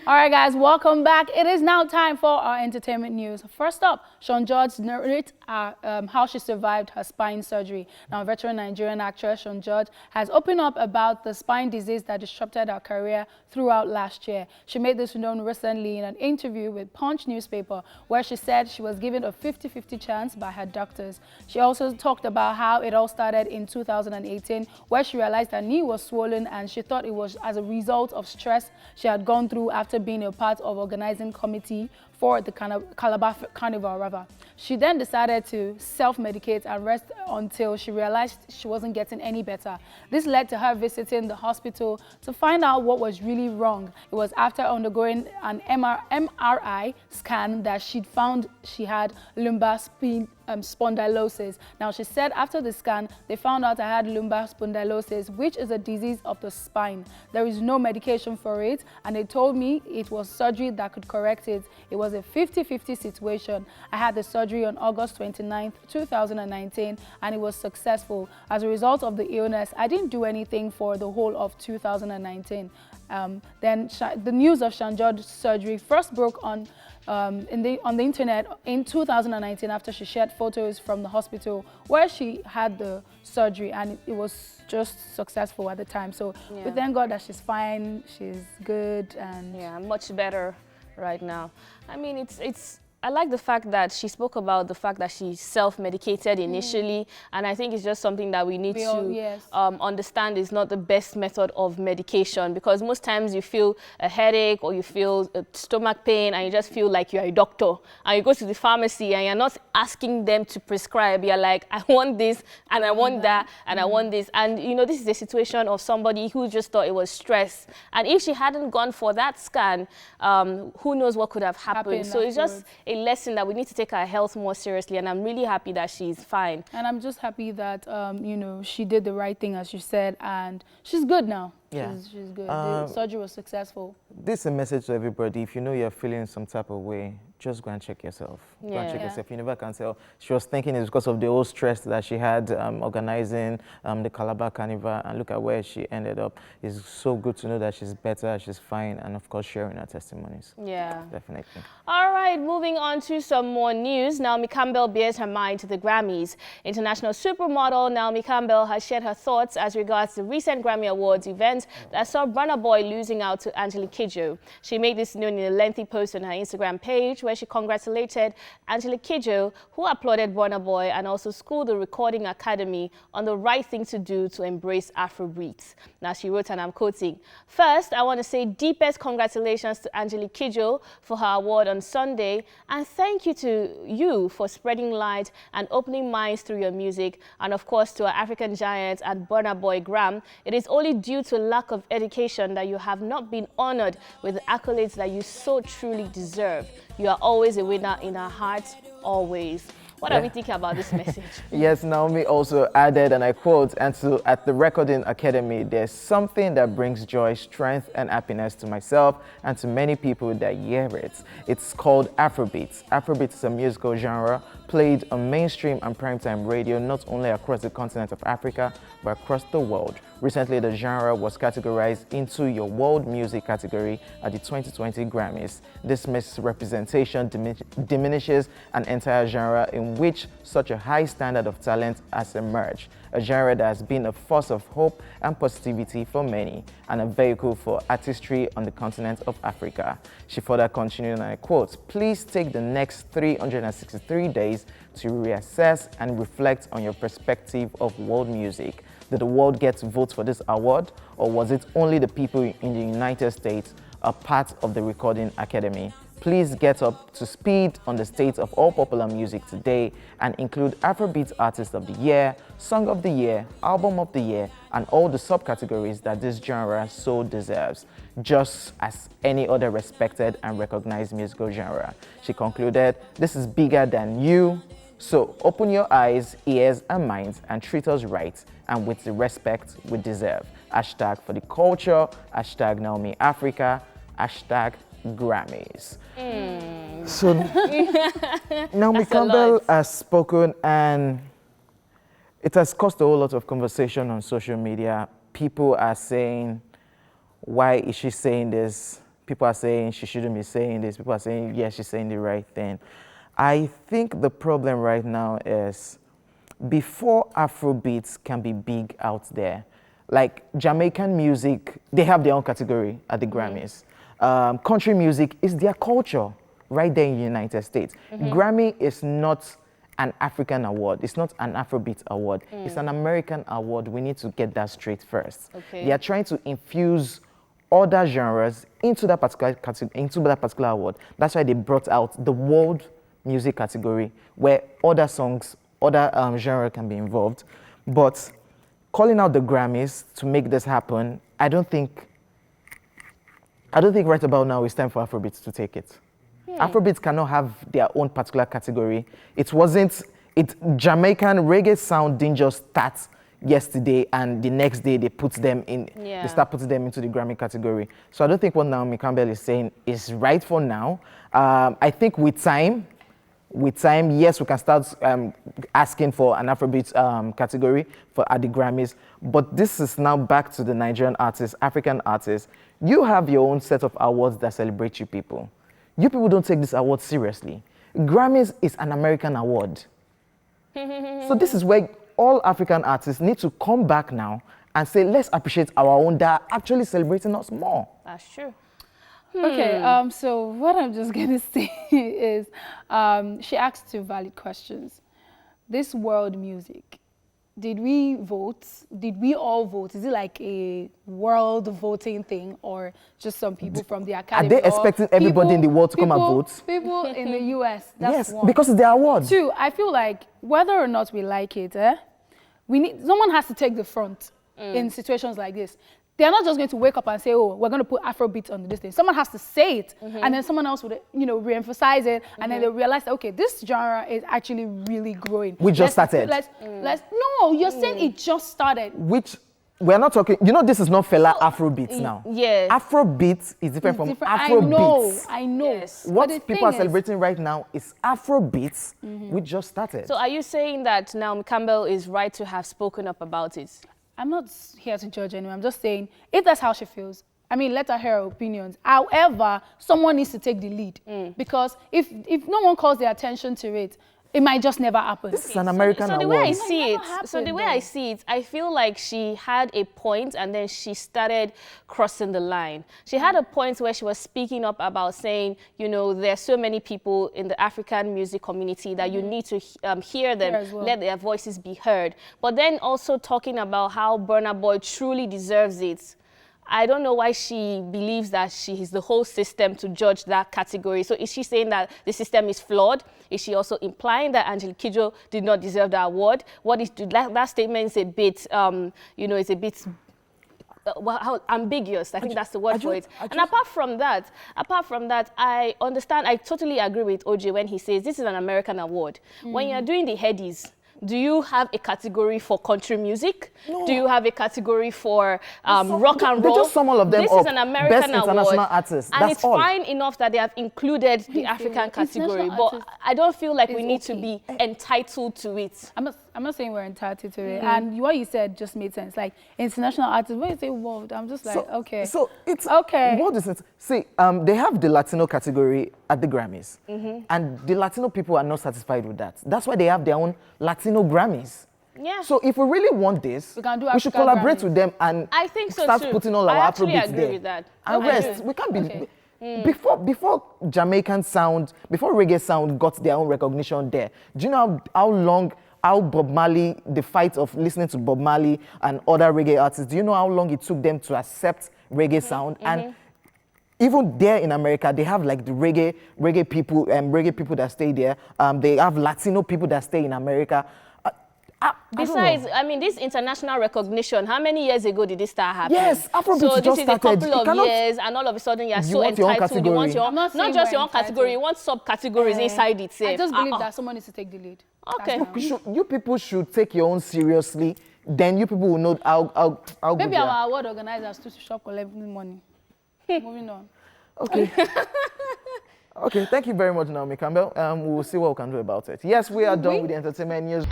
All right, guys, welcome back. It is now time for our entertainment news. First up, Sean George narrates how she survived her spine surgery. Now, veteran Nigerian actress Sean George has opened up about the spine disease that disrupted her career throughout last year. She made this known recently in an interview with Punch newspaper, where she said she was given a 50-50 chance by her doctors. She also talked about how it all started in 2018, where she realized her knee was swollen and she thought it was as a result of stress she had gone through after being a part of organizing committee for the Calabar Carnival. She then decided to self-medicate and rest until she realized she wasn't getting any better. This led to her visiting the hospital to find out what was really wrong. It was after undergoing an MRI scan that she'd found she had lumbar spondylosis. Now, she said after the scan, they found out I had lumbar spondylosis, which is a disease of the spine. There is no medication for it, and they told me it was surgery that could correct it. It was a 50-50 situation. I had the surgery on August 29th, 2019, and it was successful. As a result of the illness, I didn't do anything for the whole of 2019. Then the news of Sean George's surgery first broke on the internet in 2019 after she shared photos from the hospital where she had the surgery, and it was just successful at the time. So we thank God that she's fine, she's good, and much better right now. I mean, I like the fact that she spoke about the fact that she self-medicated initially, and I think it's just something that we need to understand is not the best method of medication, because most times you feel a headache or you feel a stomach pain and you just feel like you're a doctor, and you go to the pharmacy and you're not asking them to prescribe. You're like, I want this and I want that and I want this. And you know, this is a situation of somebody who just thought it was stress, and if she hadn't gone for that scan, who knows what could have happened. So it's just a lesson that we need to take our health more seriously, and I'm really happy that she's fine. And I'm just happy that you know, she did the right thing, as you said, and she's good now. She's good. The surgery was successful. This is a message to everybody. If you know you're feeling some type of way, just go and check yourself. Go and check yourself. You never can tell. She was thinking it's because of the old stress that she had organizing the Calabar Carnival, and look at where she ended up. It's so good to know that she's better, she's fine, and of course sharing her testimonies. Yeah. Definitely. All right, moving on to some more news. Naomi Campbell bears her mind to the Grammys. International supermodel Naomi Campbell has shared her thoughts as regards the recent Grammy Awards event that saw Burna Boy losing out to Angelique Kidjo. She made this known in a lengthy post on her Instagram page, where she congratulated Angelique Kidjo, who applauded Burna Boy and also schooled the Recording Academy on the right thing to do to embrace Afrobeats. Now, she wrote, and I'm quoting, "First, I want to say deepest congratulations to Angelique Kidjo for her award on Sunday, and thank you to you for spreading light and opening minds through your music, and of course to our African giants at Burna Boy Gram. It is only due to lack of education that you have not been honored with the accolades that you so truly deserve. You are always a winner in our hearts, always." What are we thinking about this message? Yes, Naomi also added, and I quote, "And so at the Recording Academy, there's something that brings joy, strength, and happiness to myself and to many people that hear it. It's called Afrobeats. Afrobeats is a musical genre played on mainstream and primetime radio, not only across the continent of Africa, but across the world. Recently, the genre was categorized into your world music category at the 2020 Grammys. This misrepresentation diminishes an entire genre in which such a high standard of talent has emerged, a genre that has been a force of hope and positivity for many, and a vehicle for artistry on the continent of Africa." She further continued, and I quote, "Please take the next 363 days to reassess and reflect on your perspective of world music. Did the world get to vote for this award, or was it only the people in the United States, a part of the Recording Academy? Please get up to speed on the state of all popular music today and include Afrobeat Artist of the Year, Song of the Year, Album of the Year, and all the subcategories that this genre so deserves, just as any other respected and recognized musical genre." She concluded, "This is bigger than you, so open your eyes, ears, and minds and treat us right and with the respect we deserve. Hashtag for the culture, hashtag Naomi Africa, hashtag Grammys." So Naomi Campbell has spoken, and it has caused a whole lot of conversation on social media. People are saying, why is she saying this people are saying she shouldn't be saying this. People are saying, yes, she's saying the right thing. I think the problem right now is before Afrobeats can be big out there, like Jamaican music, they have their own category at the Grammys. Country music is their culture right there in the United States. Grammy is not an African award. It's not an Afrobeat award. It's an American award. We need to get that straight first. Okay. They are trying to infuse other genres into that particular award. That's why they brought out the world music category, where other songs, other genre can be involved. But calling out the Grammys to make this happen, I don't think right about now it's time for Afrobeats to take it. Afrobeats cannot have their own particular category. Jamaican reggae sound didn't just start yesterday and the next day they put them in, they start putting them into the Grammy category. So I don't think what Naomi Campbell is saying is right for now. I think with time, yes, we can start asking for an Afrobeat category at the Grammys. But this is now back to the Nigerian artists, African artists. You have your own set of awards that celebrate you people. You people don't take this award seriously. Grammys is an American award. So this is where all African artists need to come back now and say, let's appreciate our own that are actually celebrating us more. That's true. Okay, so what I'm just going to say is she asked two valid questions. This world music, did we vote? Did we all vote? Is it like a world voting thing or just some people from the academy? Are they expecting everybody in the world to come and vote? People in the US, that's yes, one. because it's their award. Two, I feel like whether or not we like it, someone has to take the front in situations like this. They're not just going to wake up and say, oh, we're going to put Afrobeat on this thing. Someone has to say it, and then someone else would, re-emphasize it, and then they realize that, okay, this genre is actually really growing. We just started. No, you're saying it just started. Which, we're not talking, this is not fella Afrobeats now. Yes. Afrobeat is different from Afrobeats. I know. Yes. What people are celebrating right now is Afrobeats, which just started. So are you saying that Naomi Campbell is right to have spoken up about it? I'm not here to judge anyone. I'm just saying, if that's how she feels, I mean, let her hear her opinions. However, someone needs to take the lead. Because if no one calls their attention to it, it might just never happen. This is an American award. So the way I see it, I feel like she had a point and then she started crossing the line. She had a point where she was speaking up about saying, there are so many people in the African music community that you need to hear them, let their voices be heard. But then also talking about how Burna Boy truly deserves it. I don't know why she believes that she is the whole system to judge that category. So is she saying that the system is flawed? Is she also implying that Angelique Kidjo did not deserve the award? What is that statement is a bit, it's a bit how ambiguous. I think that's the word for it. And apart from that, I understand. I totally agree with OJ when he says this is an American award. When you're doing the headies, do you have a category for country music? No. Do you have a category for rock and roll? They just sum all of them This up. is an American Best international award. Artist. And it's fine enough that they have included the African category, but I don't feel like we need to be entitled to it. I'm not saying we're entitled to it. And what you said just made sense. Like, international artists, when you say world, I'm just like, okay. So it's, okay. What is it? See, they have the Latino category at the Grammys. And the Latino people are not satisfied with that. That's why they have their own Latino Grammys. Yeah. So if we really want this, we should collaborate with them and start putting all our Afrobeats there. With that. And rest. We can't be... Before Jamaican sound, before reggae sound got their own recognition there, do you know how Bob Marley, the fight of listening to Bob Marley and other reggae artists, do you know how long it took them to accept reggae sound? And even there in America, they have like the reggae people that stay there. They have Latino people that stay in America. Besides, I mean, this international recognition, how many years ago did this start happening? Yes, Afrobeat so just started. So this is a couple of years, and all of a sudden you're so entitled. You want your not just your own category, you want subcategories inside it. I just believe that someone needs to take the lead. Okay. You people should take your own seriously. Then you people will know how good. Maybe our award organizers to shop collecting money. Moving on. Okay. Okay, thank you very much, Naomi Campbell. We'll see what we can do about it. Yes, we are done with the entertainment news.